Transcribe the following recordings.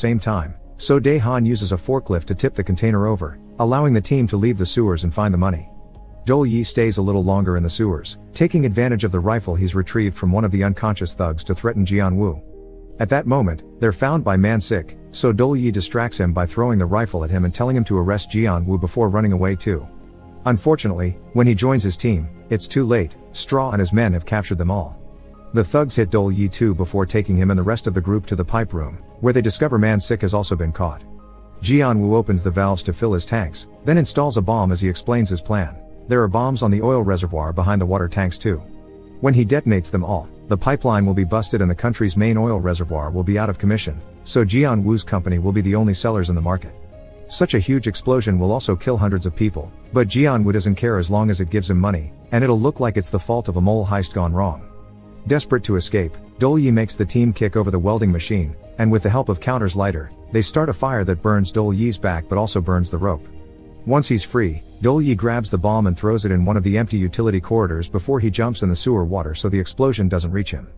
same time, so Dae-han uses a forklift to tip the container over, allowing the team to leave the sewers and find the money. Dol-Yi stays a little longer in the sewers, taking advantage of the rifle he's retrieved from one of the unconscious thugs to threaten Jian-woo. At that moment, they're found by Man-sik, so Dol-Yi distracts him by throwing the rifle at him and telling him to arrest Jian-woo before running away too. Unfortunately, when he joins his team, it's too late. Straw and his men have captured them all. The thugs hit Dol-Yi too before taking him and the rest of the group to the pipe room, where they discover Man-sik has also been caught. Jian-woo opens the valves to fill his tanks, then installs a bomb as he explains his plan. There are bombs on the oil reservoir behind the water tanks too. When he detonates them all, the pipeline will be busted and the country's main oil reservoir will be out of commission, so Jian-woo's company will be the only sellers in the market. Such a huge explosion will also kill hundreds of people, but Jian-woo doesn't care as long as it gives him money, and it'll look like it's the fault of a mole heist gone wrong. Desperate to escape, Dol-Yi makes the team kick over the welding machine, and with the help of Counter's lighter, they start a fire that burns Dol-Yi's back but also burns the rope. Once he's free, Dol-Yi grabs the bomb and throws it in one of the empty utility corridors before he jumps in the sewer water so the explosion doesn't reach him.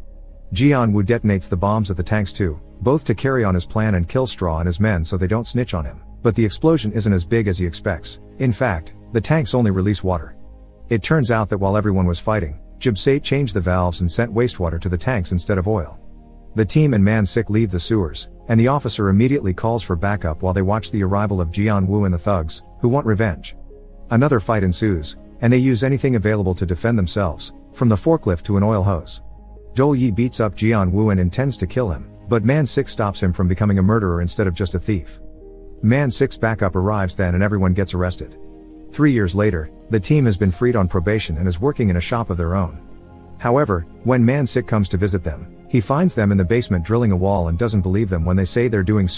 Jian-woo detonates the bombs at the tanks too, both to carry on his plan and kill Straw and his men so they don't snitch on him, but the explosion isn't as big as he expects. In fact, the tanks only release water. It turns out that while everyone was fighting, Jibsate changed the valves and sent wastewater to the tanks instead of oil. The team and Man-sik leave the sewers, and the officer immediately calls for backup while they watch the arrival of Jian-woo and the thugs, who want revenge. Another fight ensues, and they use anything available to defend themselves, from the forklift to an oil hose. Dol-Yi beats up Jian-woo and intends to kill him, but Man-sik stops him from becoming a murderer instead of just a thief. Man-sik's backup arrives then and everyone gets arrested. 3 years later, the team has been freed on probation and is working in a shop of their own. However, when Man-sik comes to visit them, he finds them in the basement drilling a wall and doesn't believe them when they say they're doing